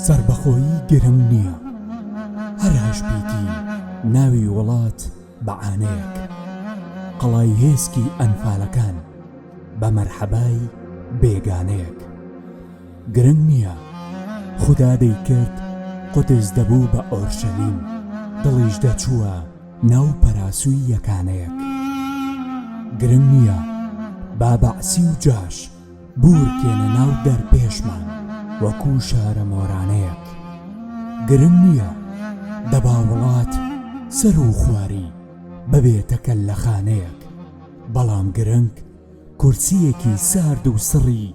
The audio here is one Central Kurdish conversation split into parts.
سربەخۆیی گرنگ نییە، هەر هەشبێتی ناوی وڵات بەعانەیەک، قەڵای هێزکی ئەنفالەکان بە مەرحەبای بێگانەیەک. گرنگ نییە خودا دەیکرد قودس دەبوو بە ئۆرشەلیم، دڵیش دەچووە ناو پەراسووی یەکانەیەک. گرنگ نییە بابەعسی و جاش بورکێنە ناو دەرپێشمان وەکوو شارە مۆرانەیەک. گرنگ نییە دەبا وڵات سەر و خواری ببێتەکە لە خانەیەک، بەڵام گرنگ کورسیەکی سارد و سڕی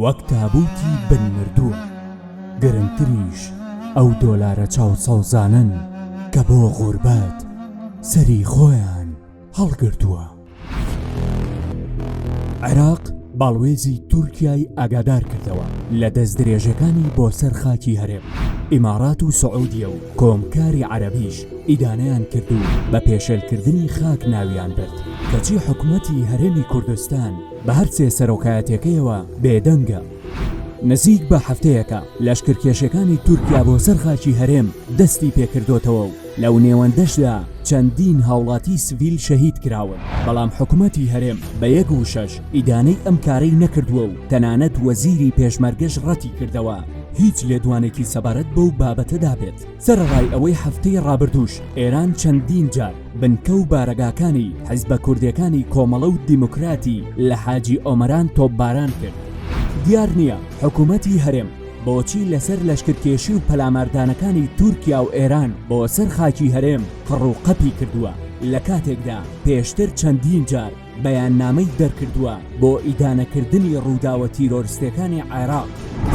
وەک تابوتی بن مردووە. گرنگتریش ئەو دۆلارە چاوسەوزانن کە بۆ غوربەت سەری خۆیان هەڵگرتووە. عێراق باڵوێزی تورکیای ئاگادار کردەوە لە دەست درێژەکانی بۆ سەر خاکی هەرێم. ئیمارات و سعودیە و کۆمکاری عەرەبیش ئیدانەیان کرد و بە پێشێلکردنی خاک ناویان برد، کەچی حکومەتی هەرێمی کوردستان بە هەر سێ سەرۆکایەتەکەیەوە بێدەنگە. نزیک بە هەفتەیەکە لەشکرکێشەکانی تورکیا بۆ سەر خاکی هەرێم دەستی پێکردوتەوە و لەو نێوەندەشدا چەندین هاوڵاتی سڤیل شەهید کراون، بەڵام حکومەتی هەرێم بە یەک و شەش ئیدانەی ئەم کارەی نەکردووە و تەنانەت وەزیری پێشمەرگەش ڕەتی کردەوە هیچ لێدوانێکی سەبارەت بەو بابەتەدا بێت. سەرەڕای ئەوەی هەفتەی ڕابردووش ئێران چەندین جار بنکە و بارەگاکانی حیزبە کوردیەکانی کۆمەڵە و دیموکراتی لە حاجی ئۆمەران تۆپباران کرد. دیار نییە حکومەتی هەرێم بۆچی لەسەر لەشکرکێشی و پەلاماردانەکانی تورکیا و ئێران بۆ سەر خاکی هەرێم قڕوقەپی کردووە، لە کاتێکدا پێشتر چەندین جار بەیاننامەی دەرکردووە بۆ ئیدانەکردنی ڕووداوە تیرۆریستەکانی عێراق.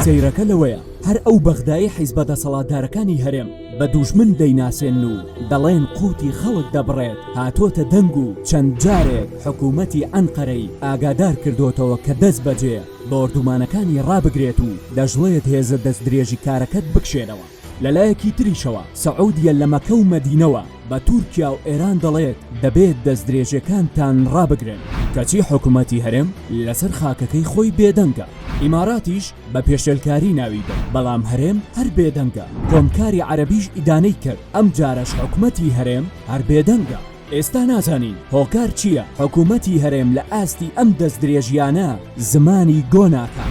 سەیرەکە لەوەیە هەر ئەو بەغدایی حیزبە دەسەڵاتدارەکانی هەرێم بە دوژمن دەیناسێن و دەڵێن قوتی خەڵک دەبڕێت، هاتۆتە دەنگ و چەند جارێک حکوومەتی ئەنقەرەی ئاگادار کردوتەوە کە دەست بەجێ بۆردومانەکانی ڕابگرێت و دەژڵێت هێزە دەست درێژی کارەکەت بکشێنەوە. لەلایەکی تریشەوە سەعودیە لە مەکە و مەدینەوە بە تورکیا و ئێران دەڵێت دەبێت دەست درێژەکانتان ڕابگرن، کەچی حکومەتی هەرێم لەسەر خاکەکەی خۆی بێدەنگە. ئیماراتیش بە پێشێلکاری ناوی بن، بەڵام هەرێم هەر بێدەنگە. کۆمکاری عەرەبیش ئیدانەی کرد، ئەم جارەش حکومەتی هەرێم هەر بێدەنگە. ئێستا نازانین هۆکار چییە؟ حکومەتی هەرێم لە ئاستی ئەم دەست درێژیانە زمانی گۆناکە.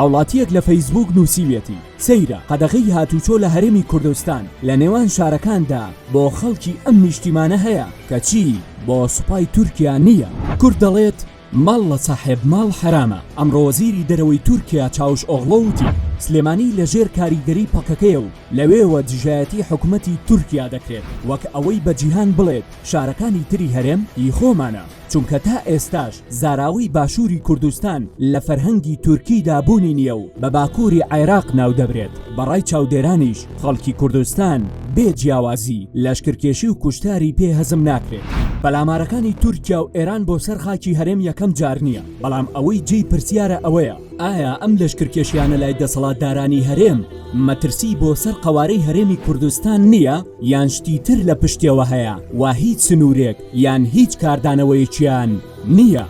هاوڵاتیەک لە فەیسبوک نووسیوێتی سەیرە قەدەغەی هاتوچۆ لە هەرێمی کوردستان لە نێوان شارەکاندا بۆ خەڵکی ئەم نیشتیمانە هەیە کە چی بۆ سوپای تورکیا نییە. کورد دەڵێت ماڵ لە ساحێب ماڵ حرامە. ئەمڕۆ وەزیری دەرەوەی تورکیا چاوش ئۆغڵۆوتی سلێمانی لەژێر کاریگەری پەکەکەیە و لەوێوە دژایەتی حکومەتی تورکیا دەکرێت، وەک ئەوەی بە جیهان بڵێت شارەکانی تری هەرێم هی خۆمانە، چونکە تا ئێستاش زاراوی باشووری کوردستان لە فەرهەنگی تورکیدا بوونی نییە و بە باکووری عێراق ناو دەبرێت. بەڕای چاودێرانیش خەڵکی کوردستان بێ جیاوازی لەشکرکێشی و کوشتاری پێ هەزم ناکرێت. پەلامارەکانی تورکیا و ئێران بۆ سەر خاکی هەرێم یەکەم جار نییە، بەڵام ئەوەی جێی پرسیارە ئەوەیە ئایا ئەم لەشکرکێشیانە لای دەسەڵاتدارانی هەرێم مەترسی بۆ سەر قەوارەی هەرێمی کوردستان نییە یان شتی تر لە پشتیەوە هەیە، وا هیچ سنوورێک یان هیچ کاردانەوەیەکیان نییە.